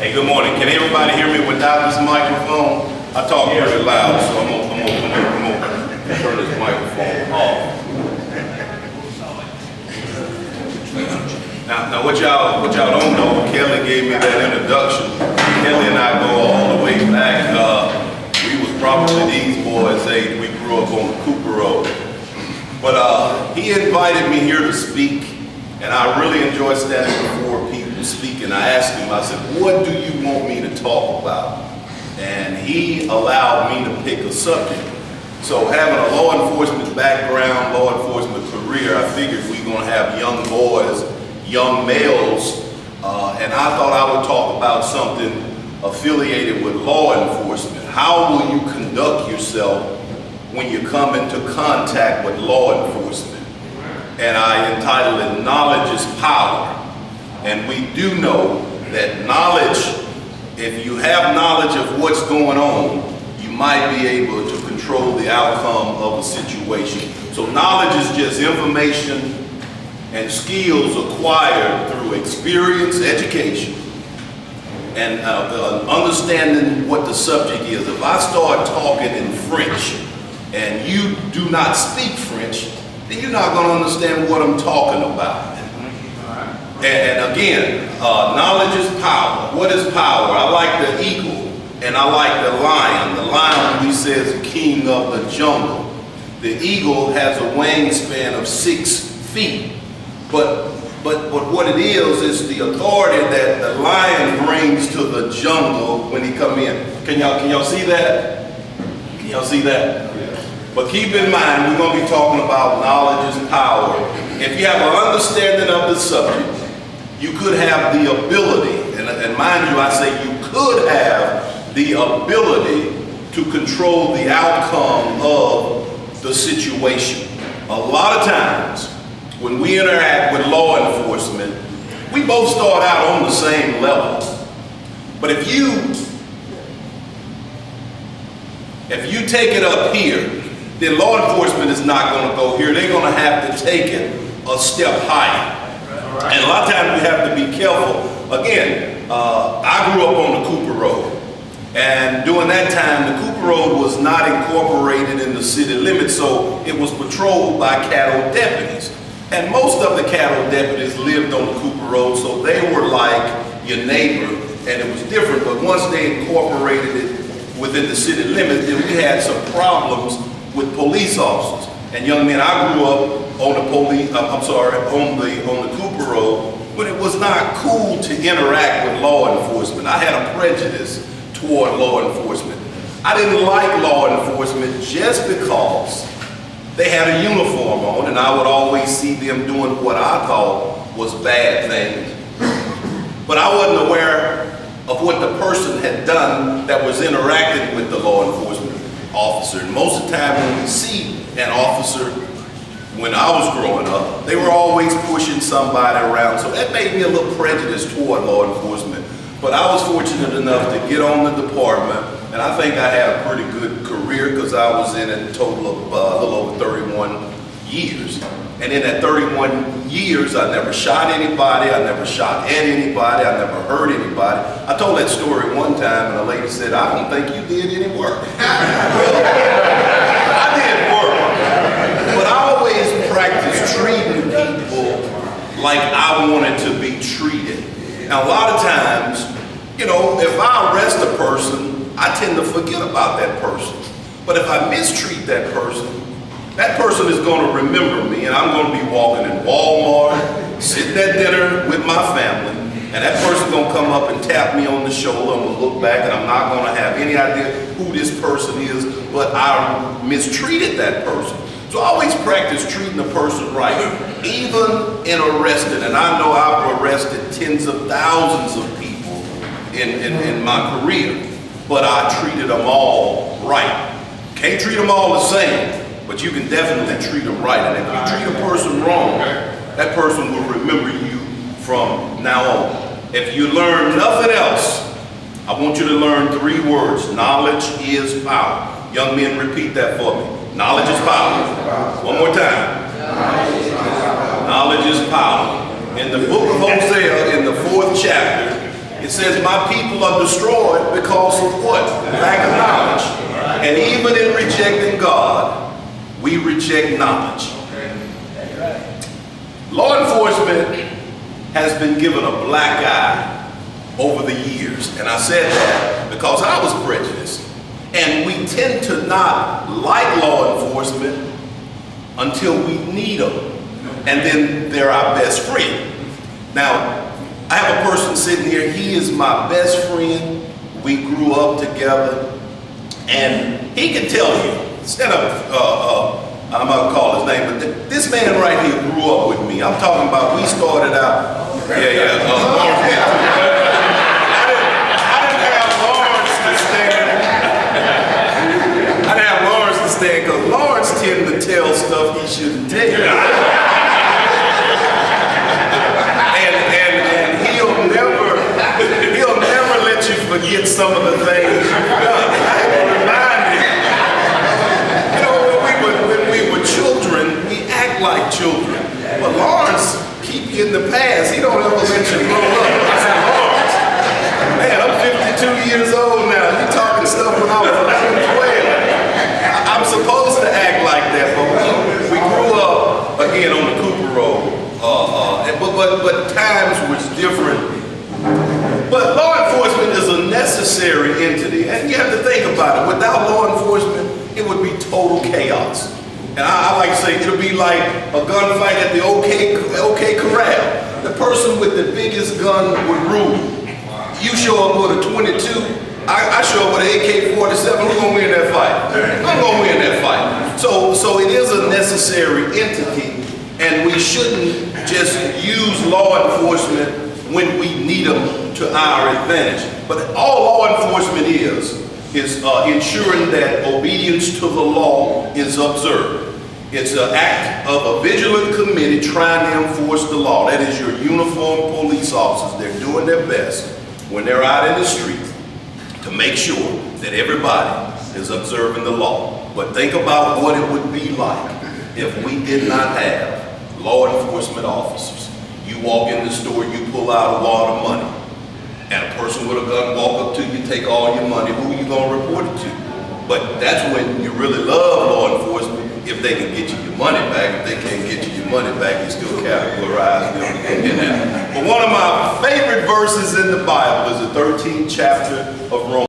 Hey, good morning. Can everybody hear me without this microphone? I talk pretty loud, so I'm gonna turn this microphone off. Now what y'all don't know, Kelly gave me that introduction. Kelly and I go all the way back. We was probably these boys' age. We grew up on Cooper Road. But he invited me here to speak, and I really enjoy standing before people speaking. I asked him, I said, what do you want me to talk about? And he allowed me to pick a subject. So having a law enforcement background, law enforcement career, I figured we're going to have young boys, young males, and I thought I would talk about something affiliated with law enforcement. How will you conduct yourself when you come into contact with law enforcement? And I entitled it, Knowledge is Power. And we do know that knowledge, if you have knowledge of what's going on, you might be able to control the outcome of a situation. So knowledge is just information and skills acquired through experience, education, and understanding what the subject is. If I start talking in French and you do not speak French, then you're not going to understand what I'm talking about. And again, knowledge is power. What is power? I like the eagle and I like the lion. The lion, he says, king of the jungle. The eagle has a wingspan of 6 feet. But what it is the authority that the lion brings to the jungle when he come in. Can y'all see that? Can y'all see that? But keep in mind, we're going to be talking about knowledge is power. If you have an understanding of the subject, you could have the ability, and mind you, I say you could have the ability to control the outcome of the situation. A lot of times, when we interact with law enforcement, we both start out on the same level. But if you take it up here, then law enforcement is not going to go here. They're going to have to take it a step higher. And a lot of times we have to be careful. Again, I grew up on the Cooper Road. And during that time, the Cooper Road was not incorporated in the city limits, so it was patrolled by cattle deputies. And most of the cattle deputies lived on the Cooper Road, so they were like your neighbor, and it was different. But once they incorporated it within the city limits, then we had some problems with police officers. And young men, I grew up on the Cooper Road, when it was not cool to interact with law enforcement. I had a prejudice toward law enforcement. I didn't like law enforcement just because they had a uniform on, and I would always see them doing what I thought was bad things. But I wasn't aware of what the person had done that was interacting with the law enforcement officer. And most of the time when we see an officer, when I was growing up, they were always pushing somebody around. So that made me a little prejudiced toward law enforcement. But I was fortunate enough to get on the department, and I think I had a pretty good career because I was in a total of a little over 31 years. And in that 31 years, I never shot anybody, I never shot at anybody, I never hurt anybody. I told that story one time, and a lady said, I don't think you did any work. Well, I did work, but I always practiced treating people like I wanted to be treated. Now, a lot of times, if I arrest a person, I tend to forget about that person. But if I mistreat that person is going to remember me, and I'm going to be walking in Walmart, sitting at dinner with my family, and that person's going to come up and tap me on the shoulder. I'm going to look back, and I'm not going to have any idea who this person is, but I mistreated that person. So I always practice treating the person right, even in arresting. And I know I've arrested tens of thousands of people in my career, but I treated them all right. Can't treat them all the same, but you can definitely treat them right. And if you treat a person wrong, that person will remember you from now on. If you learn nothing else, I want you to learn 3 words. Knowledge is power. Young men, repeat that for me. Knowledge is power. One more time. Knowledge is power. In the book of Hosea, in the 4th chapter, It says, my people are destroyed because of what? Lack of knowledge. And even in rejecting God, we reject knowledge. Law enforcement has been given a black eye over the years. And I said that because I was prejudiced. And we tend to not like law enforcement until we need them. And then they're our best friend. Now, I have a person sitting here, he is my best friend. We grew up together. And he can tell you, instead of, I'm not gonna call his name, but this man right here grew up with me. I'm talking about, we started out, I didn't have Lawrence to stand. I didn't have Lawrence to stand because Lawrence tended to tell stuff he shouldn't tell. He'll never let you forget some of the things you've done. I have to remind him. You know, when we were children, we act like children. But Lawrence keep you in the past. He don't ever let you grow up. I said, Lawrence, man, I'm 52 years old now. You talking stuff when I was 11, 12. I'm supposed to act like that, but we grew up, again, on the Cooper Road. But times was different. But law enforcement is a necessary entity, and you have to think about it. Without law enforcement, it would be total chaos. And I like to say it'll be like a gunfight at the OK Corral. The person with the biggest gun would rule. You show up with a 22, I show up with an AK-47. Who's gonna win that fight? I'm gonna win that fight. So it is a necessary entity, and we shouldn't just use law enforcement when we need them to our advantage. But all law enforcement is ensuring that obedience to the law is observed. It's an act of a vigilant committee trying to enforce the law. That is your uniformed police officers. They're doing their best when they're out in the street to make sure that everybody is observing the law. But think about what it would be like if we did not have law enforcement officers. You walk in the store, you pull out a wad of money, and a person with a gun walk up to you, take all your money. Who are you gonna report it to? But that's when you really love law enforcement, if they can get you your money back. If they can't get you your money back, you still categorize them in that. But one of my favorite verses in the Bible is the 13th chapter of Romans.